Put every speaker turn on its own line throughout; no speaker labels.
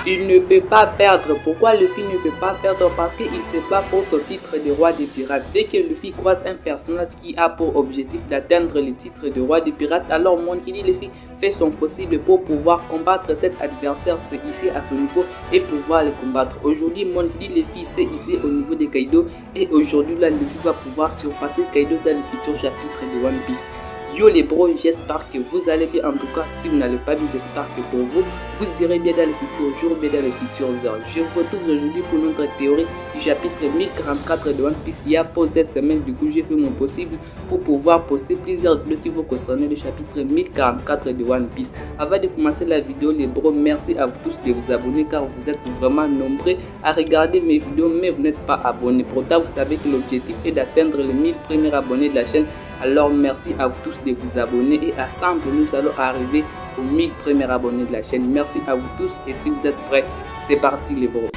Il ne peut pas perdre. Pourquoi Luffy ne peut pas perdre? Parce qu'il se bat pour son titre de roi des pirates. Dès que Luffy croise un personnage qui a pour objectif d'atteindre le titre de roi des pirates, alors Monkey D. Luffy fait son possible pour pouvoir combattre cet adversaire ici à son niveau et pouvoir le combattre. Aujourd'hui, Monkey D. Luffy c'est ici au niveau de Kaido et aujourd'hui là Luffy va pouvoir surpasser Kaido dans le futur chapitre de One Piece. Yo les bros, j'espère que vous allez bien. En tout cas, si vous n'allez pas bien, j'espère que pour vous, vous irez bien dans les futurs jours, bien dans les futures heures. Je vous retrouve aujourd'hui pour notre théorie du chapitre 1044 de One Piece. Il y a pour cette semaine, du coup, j'ai fait mon possible pour pouvoir poster plusieurs vidéos qui vont concerner le chapitre 1044 de One Piece. Avant de commencer la vidéo, les bros, merci à vous tous de vous abonner car vous êtes vraiment nombreux à regarder mes vidéos, mais vous n'êtes pas abonnés. Pourtant, vous savez que l'objectif est d'atteindre les 1000 premiers abonnés de la chaîne. Alors merci à vous tous de vous abonner et ensemble nous allons arriver aux 1000 premiers abonnés de la chaîne. Merci à vous tous et si vous êtes prêts, c'est parti les bros.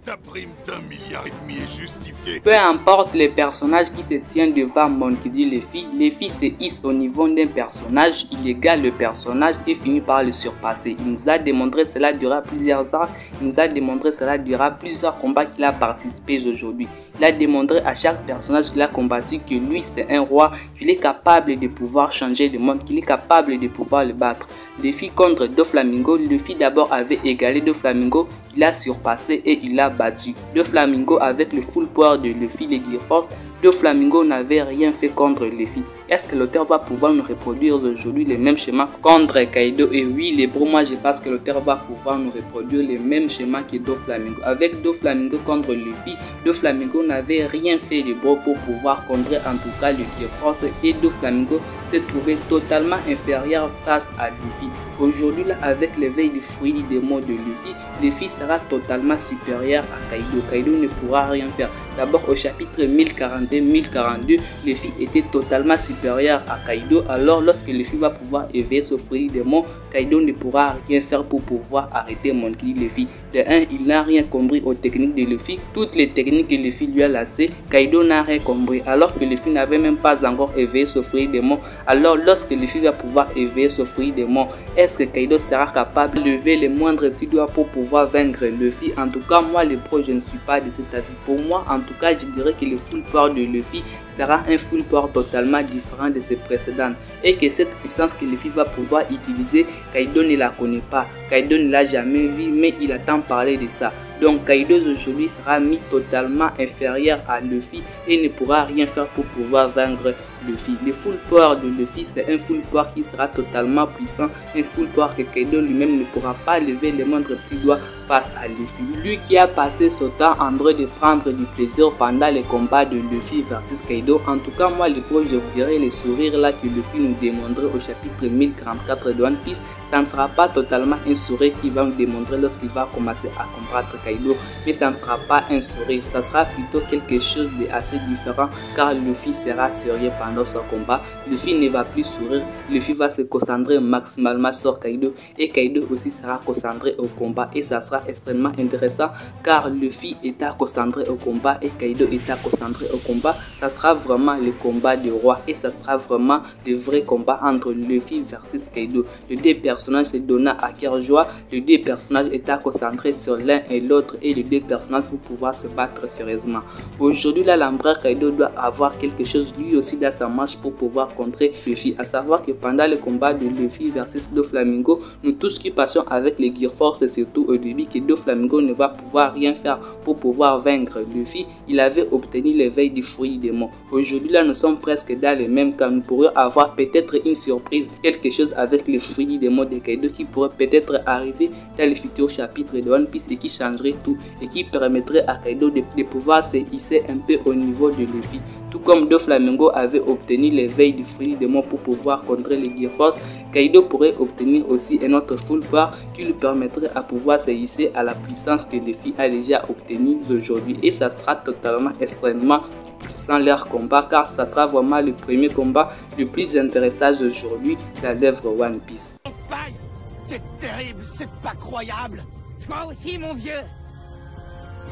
Ta prime d'1,5 milliard est justifiée.
Peu importe les personnages qui se tiennent devant Monkey D. Luffy se hisse au niveau d'un personnage, il égale le personnage et finit par le surpasser. Il nous a démontré cela durant plusieurs arcs, il nous a démontré cela durant plusieurs combats qu'il a participé aujourd'hui. Il a démontré à chaque personnage qu'il a combattu que lui c'est un roi, qu'il est capable de pouvoir changer le monde, qu'il est capable de pouvoir le battre. Luffy contre Doflamingo, Luffy d'abord avait égalé Doflamingo, il a surpassé et il a battu. Doflamingo avec le full power de Luffy, les Gear Force, Doflamingo n'avait rien fait contre Luffy. Est-ce que l'auteur va pouvoir nous reproduire aujourd'hui les mêmes schémas contre Kaido? Et oui les bros, moi je pense que l'auteur va pouvoir nous reproduire les mêmes schémas que Doflamingo. Avec Doflamingo contre Luffy, Doflamingo n'avait rien fait de bros pour pouvoir contrer en tout cas le Gear Force et Doflamingo s'est trouvé totalement inférieur face à Luffy. Aujourd'hui là avec l'éveil du fruit du démon de Luffy, Luffy sera totalement supérieur à Kaido. Kaido ne pourra rien faire. D'abord au chapitre 1041-1042, Luffy était totalement supérieur à Kaido. Alors lorsque Luffy va pouvoir éveiller ce fruit du démon, Kaido ne pourra rien faire pour pouvoir arrêter Monkey D. Luffy. De 1, il n'a rien compris aux techniques de Luffy. Toutes les techniques que Luffy lui a laissées, Kaido n'a rien compris. Alors que Luffy n'avait même pas encore éveillé ce fruit du démon. Alors lorsque Luffy va pouvoir éveiller ce fruit du démon, est-ce que Kaido sera capable de lever les moindres petits doigts pour pouvoir vaincre Luffy? En tout cas, moi les pros, je ne suis pas de cet avis. Pour moi, en tout cas, je dirais que le full power de Luffy sera un full power totalement différent de ses précédentes et que cette puissance que Luffy va pouvoir utiliser, Kaido ne la connaît pas, Kaido ne l'a jamais vu, mais il attend parler de ça. Donc Kaido aujourd'hui sera mis totalement inférieur à Luffy et ne pourra rien faire pour pouvoir vaincre Luffy. Le full power de Luffy c'est un full power qui sera totalement puissant, un full power que Kaido lui-même ne pourra pas lever les moindres petits doigts face à Luffy. Lui qui a passé son temps en train de prendre du plaisir pendant les combats de Luffy versus Kaido. En tout cas moi les pros, je vous dirais les sourires là que Luffy nous démontrait au chapitre 1044 de One Piece, ça ne sera pas totalement un sourire qu'il va nous démontrer lorsqu'il va commencer à combattre Kaido, mais ça ne sera pas un sourire, ça sera plutôt quelque chose d'assez différent car Luffy sera sérieux pendant son combat. Luffy ne va plus sourire, Luffy va se concentrer maximalement sur Kaido et Kaido aussi sera concentré au combat et ça sera extrêmement intéressant car Luffy est concentré au combat et Kaido est concentré au combat. Ça sera vraiment le combat de roi et ça sera vraiment le vrai combat entre Luffy versus Kaido. Les deux personnages se donnant à cœur joie, les deux personnages étant concentrés sur l'un et l'autre et les deux personnages vont pouvoir se battre sérieusement. Aujourd'hui là l'empereur Kaido doit avoir quelque chose lui aussi dans sa marche pour pouvoir contrer Luffy, à savoir que pendant le combat de Luffy versus Doflamingo, nous tous qui passions avec les Gear Force, surtout au début que Doflamingo ne va pouvoir rien faire pour pouvoir vaincre Luffy, il avait obtenu l'éveil du fruit du démon. Aujourd'hui là nous sommes presque dans le même cas, nous pourrions avoir peut-être une surprise, quelque chose avec le fruit du démon de Kaido qui pourrait peut-être arriver dans les futurs chapitres de One Piece et qui changerait tout et qui permettrait à Kaido de pouvoir se hisser un peu au niveau de Luffy. Tout comme Doflamingo avait obtenu l'éveil du fruit du démon pour pouvoir contrer les Gear Force, Kaido pourrait obtenir aussi un autre full power qui lui permettrait à pouvoir se hisser à la puissance que Luffy a déjà obtenue aujourd'hui. Et ça sera totalement extrêmement puissant leur combat car ça sera vraiment le premier combat le plus intéressant aujourd'hui dans l'œuvre One Piece.
C'est terrible, c'est pas croyable.
Toi aussi mon vieux.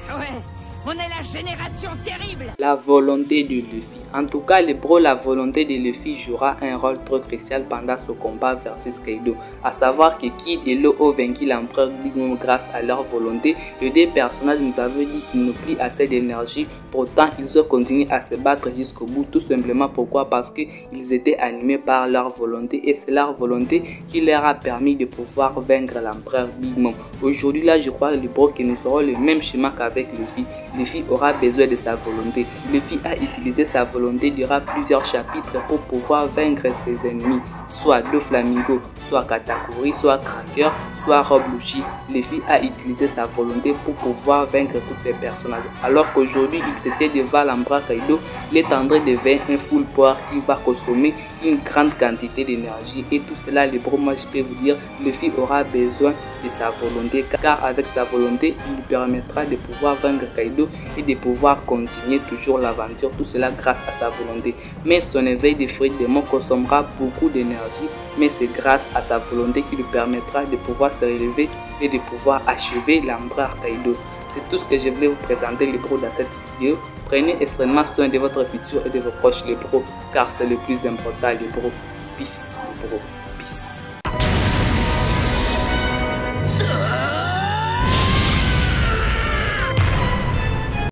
Ouais, On est la génération terrible.
La volonté de Luffy. En tout cas, les bros, la volonté de Luffy jouera un rôle très crucial pendant ce combat versus Kaido. À savoir que Kid et Law ont vaincu l'empereur Big Mom grâce à leur volonté. Les deux personnages nous avaient dit qu'ils n'ont plus assez d'énergie. Pourtant, ils ont continué à se battre jusqu'au bout. Tout simplement pourquoi? Parce qu'ils étaient animés par leur volonté. Et c'est leur volonté qui leur a permis de pouvoir vaincre l'empereur Big Mom. Aujourd'hui, là, je crois les bros que nous aurons le même schéma qu'avec Luffy. Luffy aura besoin de sa volonté. Luffy a utilisé sa volonté durant plusieurs chapitres pour pouvoir vaincre ses ennemis, soit Doflamingo, soit Katakuri, soit Cracker, soit Rob Lucci. Luffy a utilisé sa volonté pour pouvoir vaincre tous ces personnages. Alors qu'aujourd'hui, il s'était devant l'empereur Kaido, il est en train de vaincre un full power qui va consommer une grande quantité d'énergie. Et tout cela, les bros, moi je peux vous dire, Luffy aura besoin de sa volonté, car avec sa volonté, il lui permettra de pouvoir vaincre Kaido et de pouvoir continuer toujours l'aventure, tout cela grâce à sa volonté. Mais son éveil des fruits des démons consommera beaucoup d'énergie, mais c'est grâce à sa volonté qui lui permettra de pouvoir se relever et de pouvoir achever l'empereur Kaido. C'est tout ce que je voulais vous présenter les bros dans cette vidéo. Prenez extrêmement soin de votre futur et de vos proches les bros, car c'est le plus important les bros. Peace les bros, peace.